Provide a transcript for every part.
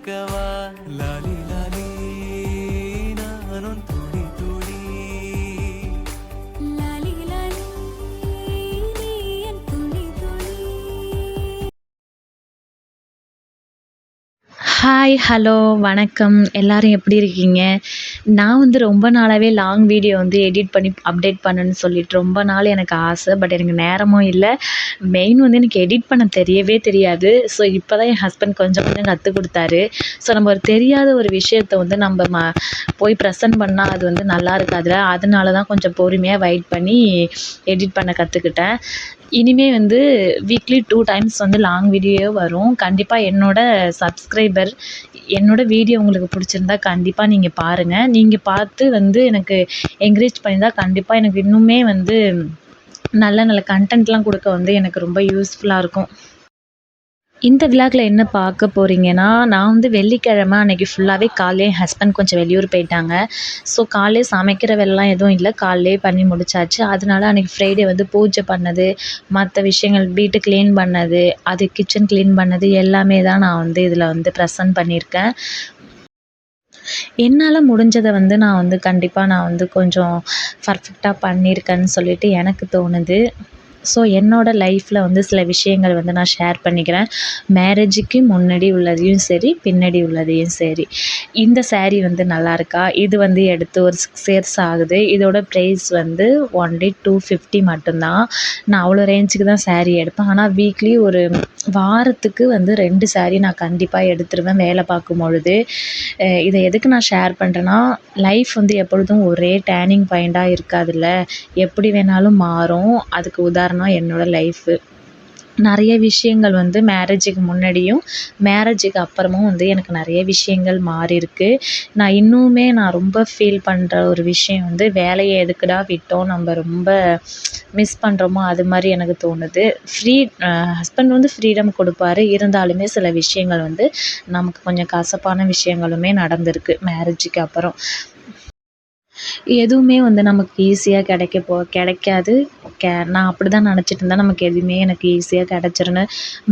இருக்கவா லாலி லாலி நானும் துளி துளி லாலி லாலி நீ என் துளி துளி. ஹாய், ஹலோ, வணக்கம். எல்லாரும் எப்படி இருக்கீங்க? நான் வந்து ரொம்ப நாளாகவே லாங் வீடியோ வந்து எடிட் பண்ணி அப்டேட் பண்ணணும்னு சொல்லிட்டு ரொம்ப நாள் எனக்கு ஆசை. பட் எனக்கு நேரமும் இல்லை. மெயின் வந்து எனக்கு எடிட் பண்ண தெரியவே தெரியாது. ஸோ இப்போ தான் என் ஹஸ்பண்ட் கொஞ்சம் கொஞ்சம் கற்றுக் கொடுத்தாரு. ஸோ நம்ம ஒரு தெரியாத ஒரு விஷயத்த வந்து நம்ம போய் ப்ரெசென்ட் பண்ணால் அது வந்து நல்லா இருக்காதுல்ல. அதனால தான் கொஞ்சம் பொறுமையாக வெயிட் பண்ணி எடிட் பண்ண கற்றுக்கிட்டேன். இனிமே வந்து வீக்லி 2 டைம்ஸ் வந்து லாங் வீடியோ வரும். கண்டிப்பாக என்னோட வீடியோ உங்களுக்கு பிடிச்சிருந்தா கண்டிப்பாக நீங்கள் பாருங்கள். நீங்கள் பார்த்து வந்து எனக்கு என்கரேஜ் பண்ணியிருந்தா கண்டிப்பாக எனக்கு இன்னுமே வந்து நல்ல நல்ல கன்டென்ட்லாம் கொடுக்க வந்து எனக்கு ரொம்ப யூஸ்ஃபுல்லாக இருக்கும். இந்த விலாகில் என்ன பார்க்க போகிறீங்கன்னா, நான் வந்து வெள்ளிக்கிழமை அன்றைக்கி ஃபுல்லாகவே காலையிலே என் ஹஸ்பண்ட் கொஞ்சம் வெளியூர் போயிட்டாங்க. ஸோ காலையிலே சமைக்கிற வேலைலாம் எதுவும் இல்லை, காலையிலே பண்ணி முடிச்சாச்சு. அதனால அன்றைக்கி ஃப்ரைடே வந்து பூஜை பண்ணது, மற்ற விஷயங்கள் வீட்டு க்ளீன் பண்ணது, அது கிச்சன் க்ளீன் பண்ணது எல்லாமே தான் நான் வந்து இதில் வந்து ப்ரெசென்ட் பண்ணியிருக்கேன். என்னால் முடிஞ்சதை வந்து நான் வந்து கொஞ்சம் பர்ஃபெக்டாக பண்ணியிருக்கேன்னு சொல்லிட்டு எனக்கு தோணுது. ஸோ என்னோடய லைஃப்பில் வந்து சில விஷயங்கள் வந்து நான் ஷேர் பண்ணிக்கிறேன். மேரேஜுக்கு முன்னாடி உள்ளதையும் சரி, பின்னாடி உள்ளதையும் சரி. இந்த ஸாரீ வந்து நல்லாயிருக்கா? இது வந்து எடுத்து ஒரு 6 இயர்ஸ் ஆகுது. இதோட ப்ரைஸ் வந்து ஒன்லி 250 மட்டும்தான். நான் அவ்வளோ ரேஞ்சுக்கு தான் ஸாரீ எடுப்பேன். ஆனால் வீக்லி ஒரு வாரத்துக்கு வந்து 2 ஸாரீ நான் கண்டிப்பாக எடுத்துருவேன் வேலை பார்க்கும்பொழுது. இதை எதுக்கு நான் ஷேர் பண்ணுறேன்னா, லைஃப் வந்து எப்பொழுதும் ஒரே டேர்னிங் பாயிண்ட்டாக இருக்காதுல்ல. எப்படி வேணாலும் மாறும். அதுக்கு உதாரணம் என்னோடய லைஃபு. நிறைய விஷயங்கள் வந்து மேரேஜுக்கு முன்னாடியும் மேரேஜுக்கு அப்புறமும் வந்து எனக்கு நிறைய விஷயங்கள் மாறியிருக்கு. நான் ரொம்ப ஃபீல் பண்ணுற ஒரு விஷயம் வந்து வேலையை எதுக்குடா விட்டோம், நம்ம ரொம்ப மிஸ் பண்ணுறோமோ அது மாதிரி எனக்கு தோணுது. ஹஸ்பண்ட் வந்து ஃப்ரீடம் கொடுப்பாரு. இருந்தாலுமே சில விஷயங்கள் வந்து நமக்கு கொஞ்சம் கசப்பான விஷயங்களுமே நடந்திருக்கு மேரேஜுக்கு அப்புறம். எதுவுமே வந்து நமக்கு ஈஸியாக கிடைக்காது. நான் அப்படி தான் நினச்சிட்டு இருந்தேன். நமக்கு எதுவுமே எனக்கு ஈஸியாக கிடச்சிருன்னு.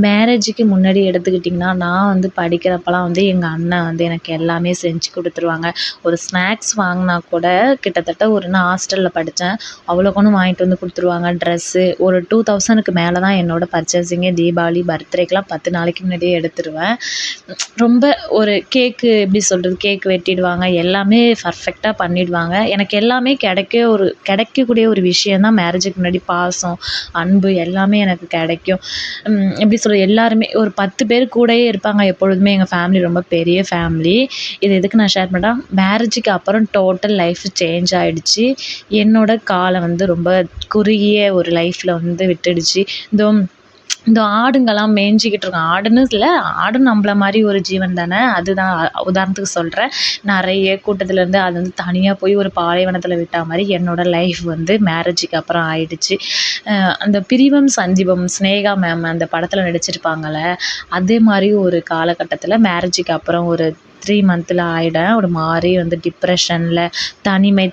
மேரேஜுக்கு முன்னாடி எடுத்துக்கிட்டிங்கன்னா, நான் வந்து படிக்கிறப்பலாம் வந்து எங்கள் அண்ணன் வந்து எனக்கு எல்லாமே செஞ்சு கொடுத்துருவாங்க. ஒரு ஸ்நாக்ஸ் வாங்கினா கூட கிட்டத்தட்ட நான் ஹாஸ்டலில் படித்தேன். அவ்வளோக்கொன்னு வாங்கிட்டு வந்து கொடுத்துருவாங்க. ட்ரெஸ்ஸு ஒரு 2000க்கு மேலே தான் என்னோடய பர்ச்சேஸிங்கே. தீபாவளி, பர்த்டேக்கெலாம் 10 நாளைக்கு முன்னாடியே எடுத்துருவேன். ரொம்ப ஒரு எப்படி சொல்கிறது, கேக் வெட்டிடுவாங்க. எல்லாமே பர்ஃபெக்டாக பண்ணிடுவாங்க. எனக்கு எல்லாமே கிடைக்கக்கூடிய ஒரு விஷயம் தான் மேரேஜுக்கு முன்னாடி. பாசம், அன்பு எல்லாமே எனக்கு கிடைக்கும். எப்படி சொல்கிறது, எல்லாருமே ஒரு 10 பேர் கூடயே இருப்பாங்க எப்பொழுதுமே. எங்கள் ஃபேமிலி ரொம்ப பெரிய ஃபேமிலி. இது எதுக்கு நான் ஷேர் பண்ணுறேன், மேரேஜுக்கு அப்புறம் டோட்டல் லைஃப் சேஞ்ச் ஆகிடுச்சு. என்னோடய காலம் வந்து ரொம்ப குறுகிய ஒரு லைஃப்பில் வந்து விட்டுடுச்சு. இந்த ஆடுங்கள்லாம் மேய்ஞ்சிக்கிட்டு இருக்கும். ஆடுன்னு இல்லை, ஆடும் நம்மள மாதிரி ஒரு ஜீவன் தானே. அதுதான் உதாரணத்துக்கு சொல்கிறேன். நிறைய கூட்டத்துலேருந்து அது வந்து தனியாக போய் ஒரு பாலைவனத்தில் விட்டா மாதிரி என்னோடய லைஃப் வந்து மேரேஜுக்கு அப்புறம் ஆயிடுச்சு. அந்த பிரிவும் சஞ்சீவம், ஸ்னேகா மேம் அந்த படத்தில் நடிச்சிருப்பாங்கள்ல, அதே மாதிரி ஒரு காலகட்டத்தில் மேரேஜுக்கு அப்புறம் ஒரு 3 மந்த்தில் ஆகிட்டேன். ஒரு மாதிரி வந்து டிப்ரெஷனில், தனிமை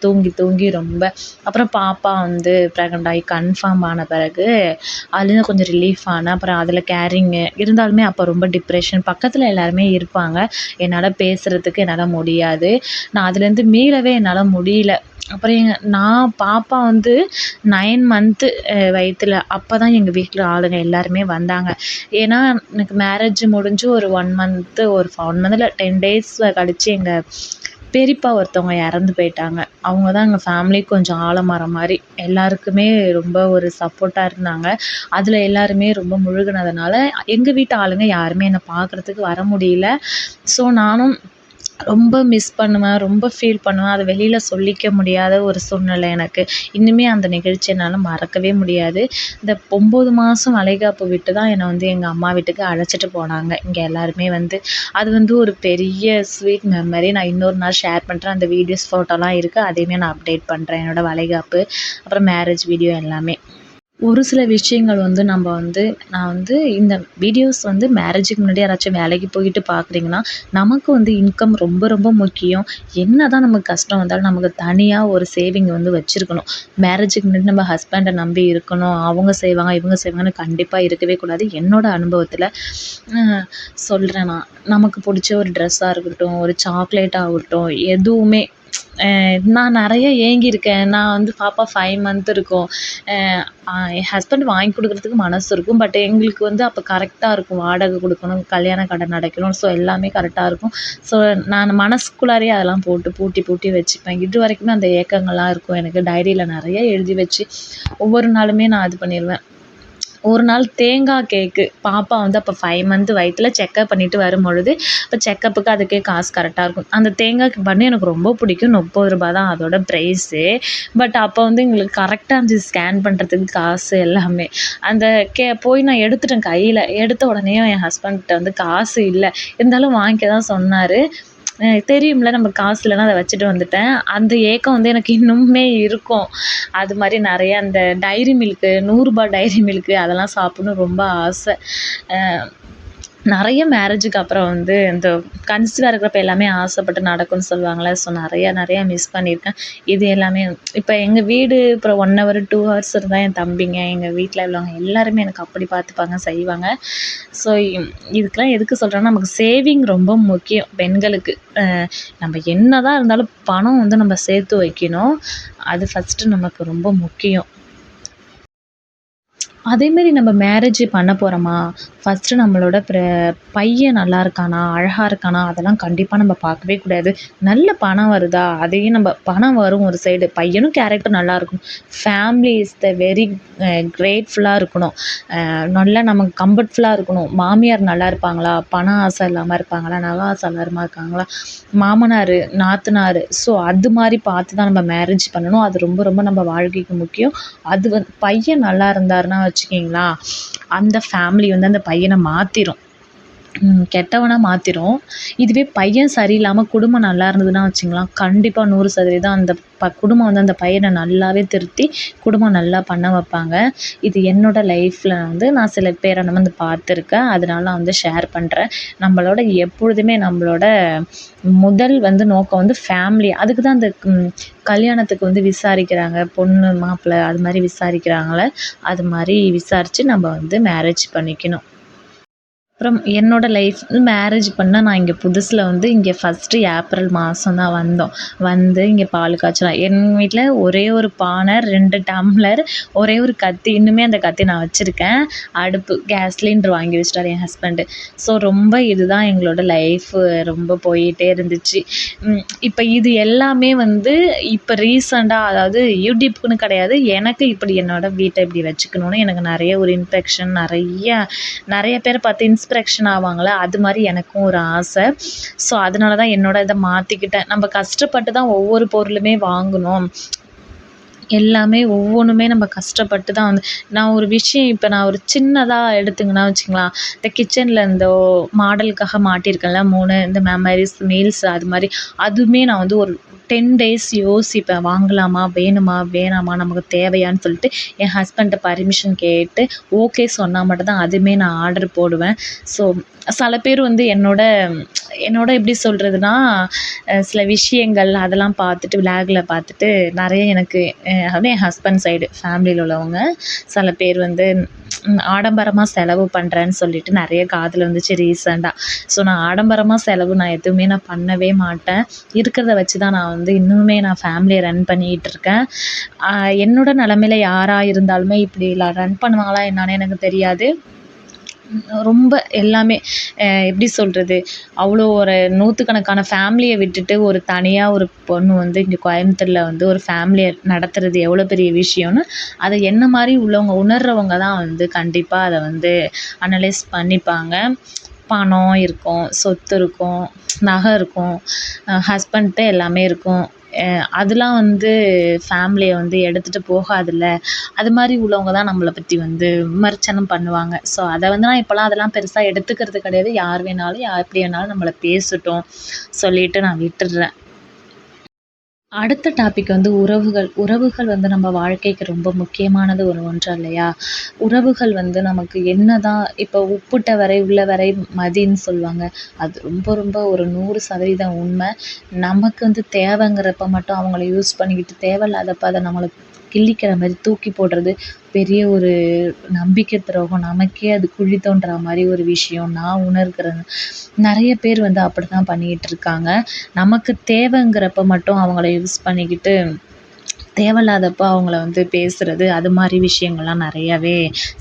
தூங்கி தூங்கி ரொம்ப. அப்புறம் பாப்பா வந்து ப்ரெக்னென்ட் ஆகி கன்ஃபார்ம் ஆன பிறகு அதுலேருந்து கொஞ்சம் ரிலீஃப் ஆனேன். அப்புறம் அதில் கேரிங்கு இருந்தாலுமே அப்போ ரொம்ப டிப்ரெஷன். பக்கத்தில் எல்லாருமே இருப்பாங்க. என்னால் பேசுகிறதுக்கு என்னால் முடியாது. நான் அதுலேருந்து மீளவே என்னால் முடியல. அப்புறம் நான் பாப்பா வந்து 9 மந்த்து வயிற்றில் அப்போ தான் எங்கள் வீட்டில் ஆளுங்க எல்லாருமே வந்தாங்க. ஏன்னா எனக்கு மேரேஜ் முடிஞ்சு ஒரு 1 மந்த்து 1 மந்த்தில் 10 டேஸ் கழித்து எங்கள் பெரியப்பா ஒருத்தவங்க இறந்து போயிட்டாங்க. அவங்க தான் எங்கள் ஃபேமிலிக்கு கொஞ்சம் ஆலமரம் மாதிரி. எல்லாருக்குமே ரொம்ப ஒரு சப்போர்ட்டாக இருந்தாங்க. அதில் எல்லாருமே ரொம்ப முழுகுனதுனால எங்கள் வீட்டு ஆளுங்க யாருமே என்னை பார்க்குறதுக்கு வர முடியல. ஸோ நானும் ரொம்ப மிஸ் பண்ணுவேன், ரொம்ப ஃபீல் பண்ணுவேன். அதை வெளியில் சொல்லிக்க முடியாத ஒரு சூழ்நிலை எனக்கு. இன்னுமே அந்த நிகழ்ச்சி என்னால் மறக்கவே முடியாது. இந்த 9 மாதம் வளைகாப்பு விட்டு தான் என்னை வந்து எங்கள் அம்மா வீட்டுக்கு அழைச்சிட்டு போனாங்க. இங்கே எல்லாருமே வந்து அது வந்து ஒரு பெரிய ஸ்வீட் மெமரி. நான் இன்னொரு நாள் ஷேர் பண்ணுறேன். அந்த வீடியோஸ், ஃபோட்டோலாம் இருக்குது. அதையுமே நான் அப்டேட் பண்ணுறேன். என்னோடய வளைகாப்பு, அப்புறம் மேரேஜ் வீடியோ எல்லாமே. ஒரு சில விஷயங்கள் வந்து நம்ம வந்து நான் வந்து இந்த வீடியோஸ் வந்து மேரேஜுக்கு முன்னாடி யாராச்சும் வேலைக்கு போயிட்டு பார்க்குறீங்கன்னா, நமக்கு வந்து இன்கம் ரொம்ப ரொம்ப முக்கியம். என்னதான் நமக்கு கஷ்டம் வந்தாலும் நமக்கு தனியாக ஒரு சேவிங் வந்து வச்சுருக்கணும். மேரேஜுக்கு முன்னாடி நம்ம ஹஸ்பண்டை நம்பி இருக்கணும். அவங்க செய்வாங்க, இவங்க செய்வாங்கன்னு கண்டிப்பாக இருக்கவே கூடாது. என்னோட அனுபவத்தில் சொல்கிறேன் நான். நமக்கு பிடிச்ச ஒரு ட்ரெஸ்ஸாக இருக்கட்டும், ஒரு சாக்லேட் ஆகட்டும், எதுவுமே நான் நிறைய ஏங்கியிருக்கேன். நான் வந்து பாப்பா 5 மந்த் இருக்கும். என் ஹஸ்பண்ட் வாங்கி கொடுக்குறதுக்கு மனசு இருக்கும். பட் எங்களுக்கு வந்து அப்போ கரெக்டாக இருக்கும். வாடகை கொடுக்கணும், கல்யாண கடன் அடைக்கணும். ஸோ எல்லாமே கரெக்டாக இருக்கும். ஸோ நான் மனசுக்குள்ளாரையே அதெல்லாம் போட்டு பூட்டி பூட்டி வச்சுப்பேன். இது வரைக்குமே அந்த ஏக்கங்கள்லாம் இருக்கும் எனக்கு. டைரியில் நிறைய எழுதி வச்சு ஒவ்வொரு நாளுமே நான் இது பண்ணிடுவேன். ஒரு நாள் தேங்காய் கேக்கு பாப்பா வந்து அப்போ 5 மந்த் வயித்துல செக்கப் பண்ணிட்டு வரும்பொழுது, அப்போ செக்கப்புக்கு அதுக்கே காசு கரெக்டாக இருக்கும். அந்த தேங்காய் பன்னு எனக்கு ரொம்ப பிடிக்கும். ரூ. 30 தான் அதோட ப்ரைஸு. பட் அப்போ வந்து எங்களுக்கு கரெக்டாக இருந்துச்சு ஸ்கேன் பண்ணுறதுக்கு காசு எல்லாமே. அந்த போய் நான் எடுத்துட்டேன் கையில். எடுத்த உடனே என் ஹஸ்பண்ட்கிட்ட வந்து காசு இல்லை. இருந்தாலும் வாங்கிக்க தான் சொன்னார். தெரியும்ல நம்ம காசு இல்லைன்னா அதை வச்சுட்டு வந்துட்டேன். அந்த ஏக்கம் வந்து எனக்கு இன்னுமே இருக்கும். அது மாதிரி நிறைய அந்த டைரி மில்க்கு ரூ. 100 டைரி மில்க்கு அதெல்லாம் சாப்பிட்ணுன்னு ரொம்ப ஆசை. நிறைய மேரேஜுக்கு அப்புறம் வந்து இந்த கன்சீவாக இருக்கிறப்ப எல்லாமே ஆசைப்பட்டு நடக்கும்னு சொல்லுவாங்கள்ல. ஸோ நிறையா மிஸ் பண்ணியிருக்கேன். இது எல்லாமே இப்போ எங்கள் வீடு அப்புறம் 1 ஹவர் 2 ஹவர்ஸ் இருந்தால் என் தம்பிங்க, எங்கள் வீட்டில் உள்ளவங்க எல்லாருமே எனக்கு அப்படி பார்த்துப்பாங்க, செய்வாங்க. ஸோ இதுக்கெல்லாம் எதுக்கு சொல்கிறேன்னா, நமக்கு சேவிங் ரொம்ப முக்கியம் பெண்களுக்கு. நம்ம என்ன தான் இருந்தாலும் பணம் வந்து நம்ம சேர்த்து வைக்கணும். அது ஃபஸ்ட்டு நமக்கு ரொம்ப முக்கியம். அதேமாரி நம்ம மேரேஜ் பண்ண போகிறோமா, ஃபஸ்ட்டு நம்மளோட பையன் நல்லா இருக்கானா, அழகாக இருக்கானா, அதெல்லாம் கண்டிப்பாக நம்ம பார்க்கவே கூடாது. நல்ல பணம் வருதா, அதையும் நம்ம பணம் வரும் ஒரு சைடு, பையனும் கேரக்டர் நல்லா இருக்கணும். ஃபேமிலி இஸ் த வெரி கிரேட்ஃபுல்லாக இருக்கணும். நல்லா நமக்கு கம்ஃபர்ட்ஃபுல்லாக இருக்கணும். மாமியார் நல்லா இருப்பாங்களா, பண ஆசை இல்லாமல் இருப்பாங்களா, நகை ஆசை இல்லாமல் இருக்காங்களா, மாமனார், நாத்தனார். ஸோ அது மாதிரி பார்த்து தான் நம்ம மேரேஜ் பண்ணணும். அது ரொம்ப ரொம்ப நம்ம வாழ்க்கைக்கு முக்கியம். அது வந்து பையன் நல்லா இருந்தாருன்னா வச்சுக்கிங்களா, அந்த ஃபேமிலி வந்து அந்த பையனை மாற்றிரும். கெட்டவனா மாற்றிரும். இதுவே பையன் சரியில்லாமல் குடும்பம் நல்லா இருந்ததுன்னா வச்சுங்களேன், கண்டிப்பாக 100% அந்த குடும்பம் வந்து அந்த பையனை நல்லாவே திருத்தி குடும்பம் நல்லா பண்ண வைப்பாங்க. இது என்னோடய லைஃப்பில் வந்து நான் சில பேரை நான் வந்து பார்த்துருக்கேன். அதனால நான் வந்து ஷேர் பண்ணுறேன். நம்மளோட எப்பொழுதுமே நம்மளோட முதல் வந்து நோக்கம் வந்து ஃபேமிலி. அதுக்கு தான் அந்த கல்யாணத்துக்கு வந்து விசாரிக்கிறாங்க. பொண்ணு மாப்பிள்ளை அது மாதிரி விசாரிக்கிறாங்கள, அது மாதிரி விசாரித்து நம்ம வந்து மேரேஜ் பண்ணிக்கணும். அப்புறம் என்னோடய லைஃப் மேரேஜ் பண்ண நான் இங்கே புதுசில் வந்து இங்கே ஃபஸ்ட்டு ஏப்ரல் மாதம் தான் வந்தோம். வந்து இங்கே பால் காய்ச்சலாம். எங்கள் வீட்டில் ஒரே ஒரு பானை, 2 டம்ளர், ஒரே ஒரு கத்தி. இன்னுமே அந்த கத்தி நான் வச்சுருக்கேன். அடுப்பு கேஸ் சிலிண்டர் வாங்கி வச்சுட்டாரு என் ஹஸ்பண்டு. ஸோ ரொம்ப இதுதான் எங்களோட லைஃபு. ரொம்ப போயிட்டே இருந்துச்சு. இப்போ இது எல்லாமே வந்து இப்போ ரீசெண்டாக, அதாவது யூடியூப்க்குன்னு கிடையாது, எனக்கு இப்படி என்னோடய வீட்டை இப்படி வச்சுக்கணுன்னு எனக்கு நிறைய ஒரு இன்ஃபெக்ஷன், நிறைய பேரை பார்த்து இன்ஸ்பிரேஷன் ஆவாங்களே, அது மாதிரி எனக்கும் ஒரு ஆசை. ஸோ அதனால தான் என்னோட இதை மாற்றிக்கிட்டேன். நம்ம கஷ்டப்பட்டு தான் ஒவ்வொரு பொருளுமே வாங்கணும். எல்லாமே ஒவ்வொன்றுமே நம்ம கஷ்டப்பட்டு தான் வந்து நான் ஒரு விஷயம் இப்போ நான் ஒரு சின்னதாக எடுத்துங்கன்னா வச்சுங்களேன், இந்த கிச்சனில் இந்த மாடலுக்காக மாட்டியிருக்கேன்ல 3 இந்த மெமரிஸ் மீல்ஸ் அது மாதிரி, அதுவுமே நான் வந்து ஒரு 10 டேஸ் யோசிப்பேன். வாங்கலாமா, வேணுமா, வேணாமா, நமக்கு தேவையான்னு சொல்லிட்டு என் ஹஸ்பண்ட்ட பர்மிஷன் கேட்டு ஓகே சொன்னால் மட்டும்தான் அதுவுமே நான் ஆர்டர் போடுவேன். ஸோ சில பேர் வந்து என்னோட எப்படி சொல்கிறதுனா, சில விஷயங்கள் அதெல்லாம் பார்த்துட்டு விளாகில் பார்த்துட்டு நிறைய எனக்கு அதுவும் என் ஹஸ்பண்ட் சைடு ஃபேமிலியில் உள்ளவங்க சில பேர் வந்து ஆடம்பரமாக செலவு பண்ணுறேன்னு சொல்லிட்டு நிறைய காதில் வந்துச்சு ரீசெண்டாக. ஸோ நான் ஆடம்பரமாக செலவு நான் எதுவுமே நான் பண்ணவே மாட்டேன். இருக்கிறத வச்சு தான் நான் வந்து இன்னுமே நான் ஃபேமிலியை ரன் பண்ணிகிட்டு இருக்கேன். என்னோட நிலமையில யாராக இருந்தாலுமே இப்படி ரன் பண்ணுவாங்களா என்னான்னு எனக்கு தெரியாது. ரொம்ப எல்லாமே எப்படி சொல்கிறது, அவ்வளோ ஒரு 100கணக்கான ஃபேமிலியை விட்டுட்டு ஒரு தனியாக ஒரு பொண்ணு வந்து இங்கே கோயம்புத்தூரில் வந்து ஒரு ஃபேமிலியை நடத்துறது எவ்வளோ பெரிய விஷயம்னு அதை என்ன மாதிரி உள்ளவங்க உணர்றவங்க தான் வந்து கண்டிப்பாக அதை வந்து அனலைஸ் பண்ணிப்பாங்க. பணம் இருக்கும், சொத்து இருக்கும், நகை இருக்கும், ஹஸ்பண்ட்டு எல்லாமே இருக்கும். அதெலாம் வந்து ஃபேமிலியை வந்து எடுத்துகிட்டு போகாதுல்ல. அது மாதிரி உள்ளவங்க தான் நம்மளை பற்றி வந்து விமர்சனம் பண்ணுவாங்க. ஸோ அதை வந்து நான் இப்போலாம் அதெல்லாம் பெருசாக எடுத்துக்கிறது கிடையாது. யார் வேணாலும் எப்படி வேணாலும் நம்மளை பேசட்டும் சொல்லிட்டு நான் விட்டுடுறேன். அடுத்த டாபிக் வந்து உறவுகள். உறவுகள் வந்து நம்ம வாழ்க்கைக்கு ரொம்ப முக்கியமானது ஒன்று இல்லையா? உறவுகள் வந்து நமக்கு என்னதான் இப்போ "உப்பிட்ட வரை உள்ளவரை மதின்னு" சொல்லுவாங்க. அது ரொம்ப ரொம்ப ஒரு 100% உண்மை. நமக்கு வந்து தேவைங்கிறப்ப மட்டும் அவங்கள யூஸ் பண்ணிக்கிட்டு, தேவையில்லாதப்ப அத நம்மள கிள்ளிக்கிற மாரி தூக்கி போடுறது பெரிய ஒரு நம்பிக்கை துரோகம். நமக்கே அது குழி தோண்டுற மாரி ஒரு விஷயம் நான் உணர்கிறேன். நெறைய பேர் வந்து அப்படித்தான் பண்ணிக்கிட்டு இருக்காங்க. நமக்கு தேவைங்கிறப்ப மட்டும் அவங்கள யூஸ் பண்ணிக்கிட்டு, தேவையில்லாதப்ப அவங்கள வந்து பேசுறது, அது மாரி விஷயங்கள்லாம் நெறையாவே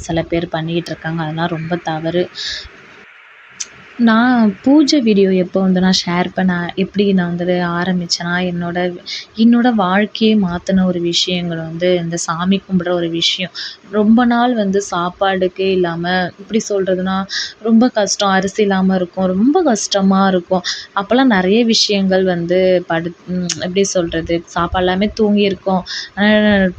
சில பேர் பண்ணிக்கிட்டு இருக்காங்க. அதெல்லாம் ரொம்ப தவறு. நான் பூஜை வீடியோ எப்போ வந்து நான் ஷேர் பண்ண எப்படி நான் வந்து ஆரம்பிச்சேன்னா, என்னோட வாழ்க்கையே மாத்துன ஒரு விஷயங்கள் வந்து இந்த சாமி கும்பிடுற ஒரு விஷயம். ரொம்ப நாள் வந்து சாப்பாடுக்கே இல்லாம எப்படி சொல்றதுன்னா, ரொம்ப கஷ்டம். அரிசி இல்லாம இருக்கும். ரொம்ப கஷ்டமா இருக்கும். அப்போலாம் நெறைய விஷயங்கள் வந்து எப்படி சொல்றது? சாப்பாடு இல்லாம தூங்கியிருக்கோம்.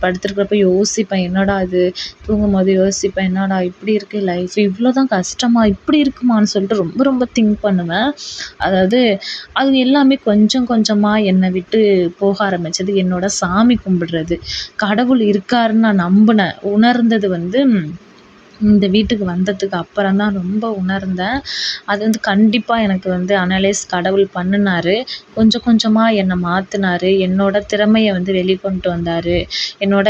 படுத்திருக்கிறப்ப யோசிப்பேன், என்னடா இது? தூங்கும்போது யோசிப்பேன், என்னடா இப்படி இருக்கு லைஃப்? இவ்வளோ தான் கஷ்டமா? இப்படி இருக்குமான்னு சொல்லிட்டு ரொம்ப ரொம்ப திங்க் பண்ணுவேன். அதாவது அது எல்லாமே கொஞ்சம் கொஞ்சமா என்னை விட்டு போக ஆரம்பிச்சது என்னோட சாமி கும்பிடுறது. கடவுள் இருக்காருன்னு நான் நம்பினேன். உணர்ந்தது வந்து இந்த வீட்டுக்கு வந்ததுக்கு அப்புறம் தான் ரொம்ப உணர்ந்தேன். அது வந்து கண்டிப்பா எனக்கு வந்து அனலைஸ் கடவுள் பண்ணுனாரு. கொஞ்சம் கொஞ்சமா என்னை மாத்துனாரு. என்னோட திறமைய வந்து வெளிக்கொண்டு வந்தாரு. என்னோட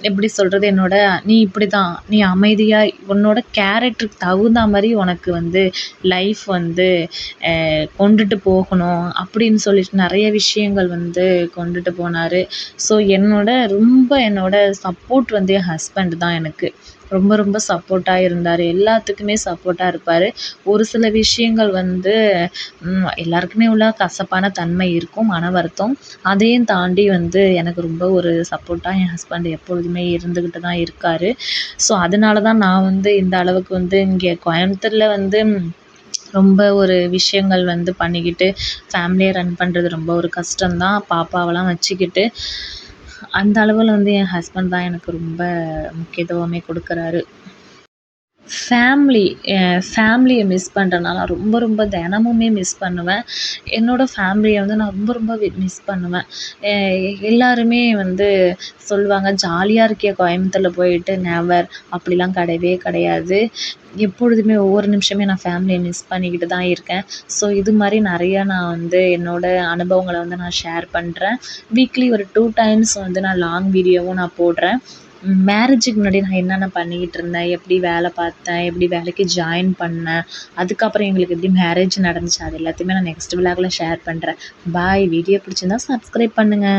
எப்படி சொல்றது? "நீ இப்படிதான். நீ அமைதியா உன்னோட கேரக்டருக்கு தகுந்தா மாரி உனக்கு வந்து லைஃப் வந்து கொண்டுட்டு போகணும்." அப்படின்னு சொல்லிட்டு நெறைய விஷயங்கள் வந்து கொண்டுட்டு போனாரு. ஸோ என்னோட சப்போர்ட் வந்து என் ஹஸ்பண்ட் தான் எனக்கு. ரொம்ப ரொம்ப சப்போர்ட்டா இருந்தாரு. எல்லாத்துக்குமே சப்போர்ட்டா இருப்பாரு. ஒரு சில விஷயங்கள் வந்து எல்லாருக்குமே உள்ள கசப்பான தன்மை இருக்கும். மன வருத்தம். அதையும் தாண்டி வந்து எனக்கு ரொம்ப ஒரு சப்போர்ட்டா என் ஹஸ்பண்ட் எப்பொழுதுமே இருந்துக்கிட்டு தான் இருக்காரு. ஸோ அதனால தான் நான் வந்து இந்த அளவுக்கு வந்து இங்கே கோயம்புத்தூர்ல வந்து ரொம்ப ஒரு விஷயங்கள் வந்து பண்ணிக்கிட்டு ஃபேமிலியை ரன் பண்ணுறது ரொம்ப ஒரு கஷ்டம் தான். பாப்பாவெல்லாம் வச்சுக்கிட்டு. அந்த அளவுல வந்து என் ஹஸ்பண்ட் தான் எனக்கு ரொம்ப முக்கியத்துவமே கொடுக்குறாரு. ஃபேமிலி ஃபேமிலியை மிஸ் பண்ணுறேன்னா, நான் ரொம்ப ரொம்ப தினமுமே மிஸ் பண்ணுவேன். என்னோட ஃபேமிலியை வந்து நான் ரொம்ப ரொம்ப மிஸ் பண்ணுவேன். எ எல்லாருமே வந்து சொல்லுவாங்க, "ஜாலியா இருக்கியே கோயம்புத்தூர்ல போயிட்டு." நெவர். அப்படிலாம் கிடையவே கிடையாது. எப்பொழுதுமே ஒவ்வொரு நிமிஷமே நான் ஃபேமிலியை மிஸ் பண்ணிக்கிட்டு தான் இருக்கேன். ஸோ இது மாரி நெறையா நான் வந்து என்னோட அனுபவங்கள வந்து நான் ஷேர் பண்றேன். வீக்லி ஒரு 2 டைம்ஸ் வந்து நான் லாங் வீடியோவும் நான் போடுறேன். மேரேஜுக்கு முன்னாடி நான் என்னென்ன பண்ணிக்கிட்டு இருந்தேன், எப்படி வேலை பார்த்தேன், எப்படி வேலைக்கு ஜாயின் பண்ணேன், அதுக்கப்புறம் எங்களுக்கு எப்படி மேரேஜ் நடந்துச்சு, அது எல்லாத்தையுமே நான் நெக்ஸ்ட் விலாக்ல ஷேர் பண்றேன். பாய். வீடியோ பிடிச்சிருந்தா சப்ஸ்கிரைப் பண்ணுங்க.